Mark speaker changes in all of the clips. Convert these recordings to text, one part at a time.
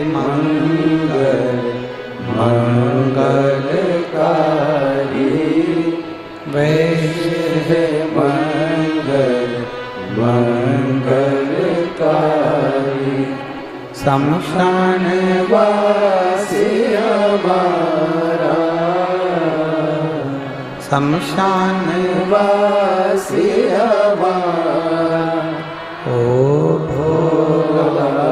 Speaker 1: मंगल मंगलकारी वैश है मंगल मंगलकारी। शमशान वासी हमारा शमशान वासी हमारा ओ भोला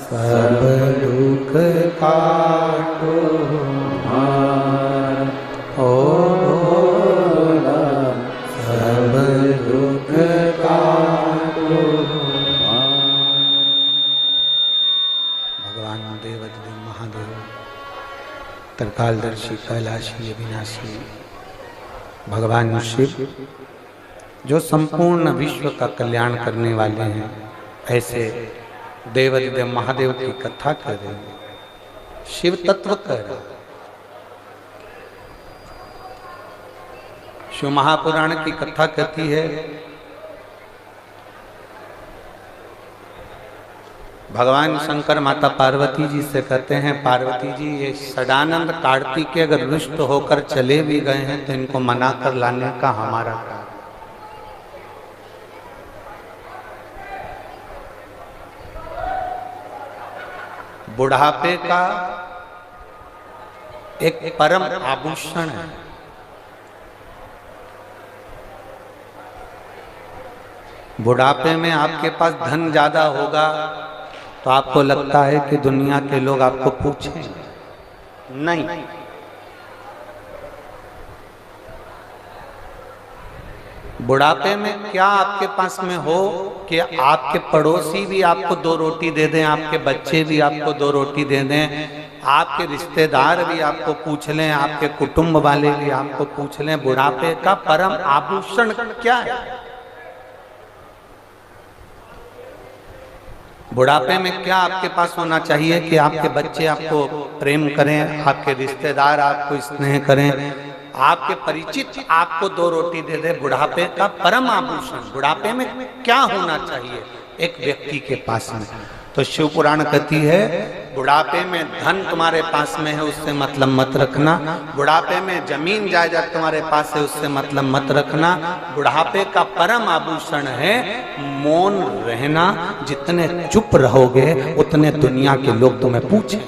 Speaker 1: सब दुख काटो हमारा ओ भोला सब दुख काटो हमारा। भगवान देवाधिदेव महादेव त्रिकालदर्शी कैलाशी अविनाशी भगवान शिव जो संपूर्ण विश्व का कल्याण करने वाले हैं, ऐसे देवाधिदेव महादेव की कथा कर रहे हैं, शिव तत्व कर रहे हैं। शिव महापुराण की कथा कहती है भगवान शंकर माता पार्वती जी से कहते हैं, पार्वती जी ये सदानंद कार्तिकेय अगर रुष्ट होकर चले भी गए हैं तो इनको मना कर लाने का हमारा काम। बुढ़ापे का एक परम आभूषण है। बुढ़ापे में आपके पास धन ज्यादा होगा तो आपको लगता है कि दुनिया के लोग आपको पूछें, नहीं। बुढ़ापे में क्या आपके पास में हो कि आपके पड़ोसी भी आपको 2 रोटी दे दें, आपके बच्चे भी आपको 2 रोटी दे दें, आपके रिश्तेदार भी आपको पूछ लें, आपके कुटुंब वाले भी आपको पूछ लें। बुढ़ापे का परम आभूषण क्या है? बुढ़ापे में क्या आपके पास होना चाहिए कि आपके बच्चे आपको प्रेम करें, आपके रिश्तेदार आपको स्नेह करें, आपके परिचित आपको 2 रोटी दे दे। बुढ़ापे का परम आभूषण बुढ़ापे में क्या होना चाहिए एक व्यक्ति के पास में? तो शिव पुराण कहती है बुढ़ापे में धन तुम्हारे पास में है उससे मतलब मत रखना, बुढ़ापे में जमीन जायदाद तुम्हारे पास है उससे मतलब मत रखना। बुढ़ापे का परम आभूषण है मौन रहना। जितने चुप रहोगे उतने दुनिया के लोग तुम्हें पूछें।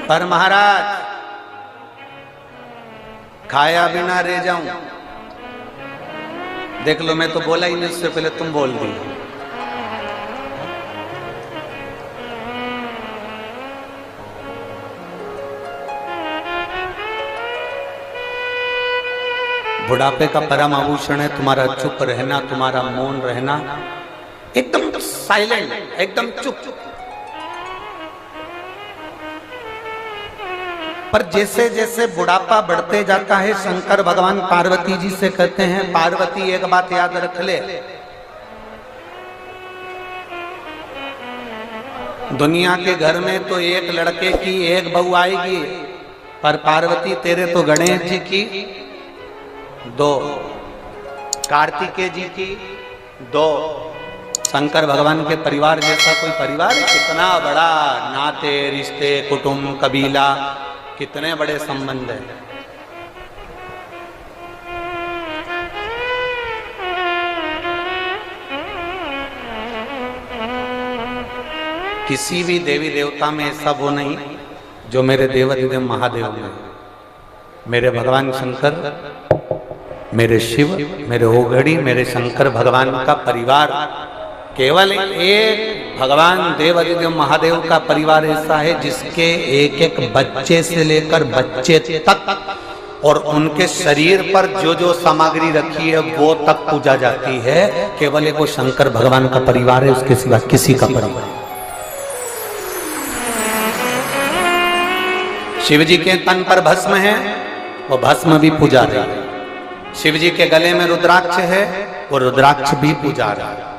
Speaker 1: पर महाराज खाया बिना रह जाऊं, देख लो मैं तो बोला ही नहीं, उससे पहले तुम बोल दी। बुढ़ापे का परम आभूषण है तुम्हारा चुप रहना, तुम्हारा मौन रहना, एकदम साइलेंट, एकदम चुप। पर जैसे जैसे बुढ़ापा बढ़ते जाता है शंकर भगवान पार्वती जी से कहते हैं, पार्वती एक बात याद रख ले, दुनिया के घर में तो एक लड़के की एक बहू आएगी, पर पार्वती तेरे तो गणेश जी की 2, कार्तिकेय जी की 2, शंकर भगवान के परिवार जैसा कोई परिवार है? कितना बड़ा नाते रिश्ते कुटुंब कबीला, कितने बड़े संबंध है। किसी भी देवी देवता में ऐसा वो नहीं जो मेरे देवाधिदेव महादेव में, मेरे भगवान शंकर, मेरे शिव, मेरे ओघड़ी, मेरे शंकर भगवान का परिवार, केवल एक भगवान देवाधिदेव महादेव का परिवार ऐसा है जिसके एक एक बच्चे से लेकर बच्चे तक और उनके शरीर पर जो जो सामग्री रखी है वो तक पूजा जाती है। केवल एक वो शंकर भगवान का परिवार है, उसके सिवा किसी का परिवार। शिव जी के तन पर भस्म है, वो भस्म भी पूजा रहा है। शिव जी के गले में रुद्राक्ष है, वो रुद्राक्ष भी पूजा रहा है।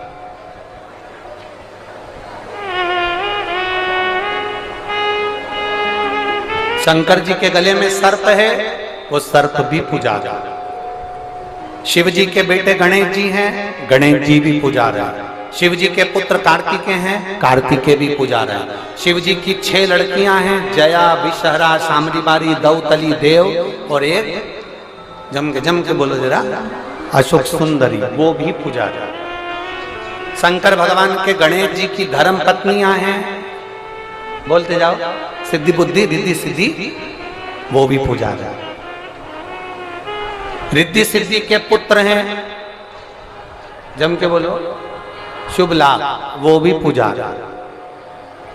Speaker 1: शंकर जी के गले में सर्प है, वो सर्प भी पूजा रहा है। शिव जी के बेटे गणेश जी हैं, गणेश जी भी पुजारी हैं। शिव जी के पुत्र कार्तिकेय हैं, कार्तिकेय भी पुजारी हैं। शिव जी की 6 लड़कियां हैं, जया, विषहरा, सामरीबारी, दौतली, देव और एक जम के बोलो जरा, अशोक सुंदरी, वो भी पुजारी हैं। शंकर भगवान के गणेश जी की धर्म पत्नियां हैं, बोलते जाओ, सिद्धि बुद्धि रिद्धि सिद्धि, वो भी पुजारी हैं। रिद्धि सिद्धि के पुत्र हैं, जम के बोलो, शुभ लाभ, वो भी पुजारी।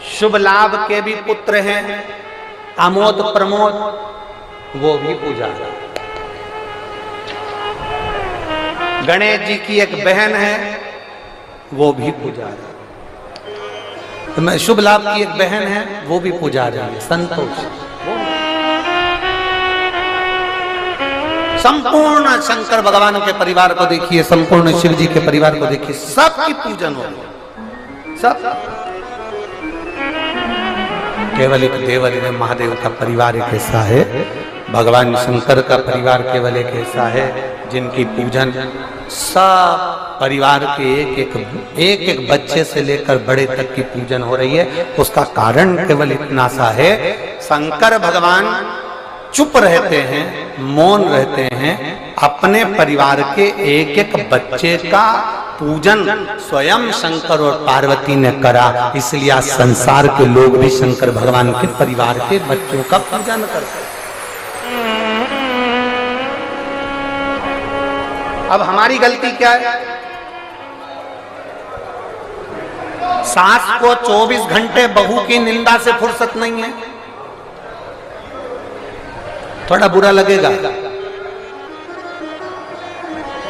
Speaker 1: शुभ लाभ के भी पुत्र हैं, आमोद प्रमोद, वो भी पुजारी। गणेश जी की एक बहन है, वो भी पुजारी। तो शुभ लाभ की एक बहन है, वो भी पुजारी है, संतोष। संपूर्ण शंकर भगवान के परिवार को देखिए, संपूर्ण शिव जी के परिवार को देखिए, सबकी पूजन हो रही, सब। केवल एक देवल महादेव का परिवार एक ऐसा है, भगवान शंकर का परिवार केवल एक ऐसा है जिनकी पूजन सब परिवार के एक बच्चे से लेकर बड़े तक की पूजन हो रही है। उसका कारण केवल इतना सा है, शंकर भगवान चुप रहते हैं, मौन रहते हैं, अपने परिवार के एक बच्चे का पूजन स्वयं शंकर और पार्वती ने करा। इसलिए आज संसार के लोग भी शंकर भगवान के परिवार के बच्चों का पूजन करते हैं। अब हमारी गलती क्या है? सास को 24 घंटे बहू की निंदा से फुर्सत नहीं है। थोड़ा बुरा लगेगा,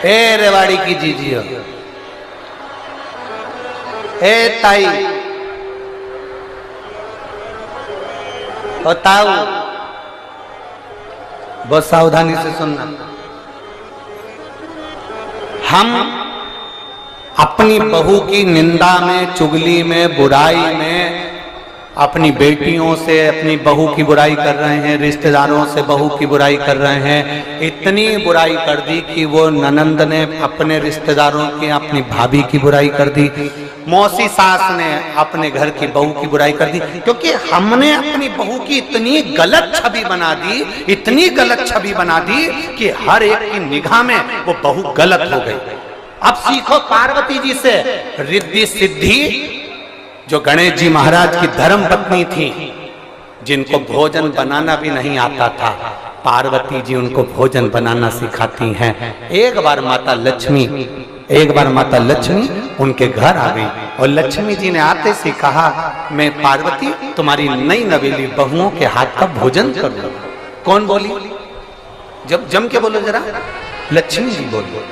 Speaker 1: ए रेवाड़ी की जीजी, ए ताई, बताओ, बहुत सावधानी से सुनना। हम अपनी बहू की निंदा में, चुगली में, बुराई में, अपनी बेटियों से अपनी बहू की बुराई कर रहे हैं, रिश्तेदारों से बहू की बुराई कर रहे हैं। इतनी बुराई कर दी कि वो ननंद ने अपने रिश्तेदारों की, अपनी भाभी की बुराई कर दी, मौसी सास ने अपने घर की बहू की बुराई कर दी, क्योंकि हमने अपनी बहू की इतनी गलत छवि बना दी, इतनी गलत छवि बना दी कि हर एक की निगाह में वो बहू गलत हो गई। अब सीखो पार्वती जी से, रिद्धि सिद्धि जो गणेश जी महाराज की धर्म पत्नी थी, जिनको भोजन बनाना भी नहीं आता था, पार्वती जी उनको भोजन बनाना सिखाती हैं। एक बार माता लक्ष्मी उनके घर आ गई और लक्ष्मी जी ने आते से कहा, मैं पार्वती तुम्हारी नई नवेली बहुओं के हाथ का भोजन करूं। कौन बोली? जब जम के बोलो जरा, लक्ष्मी जी बोली।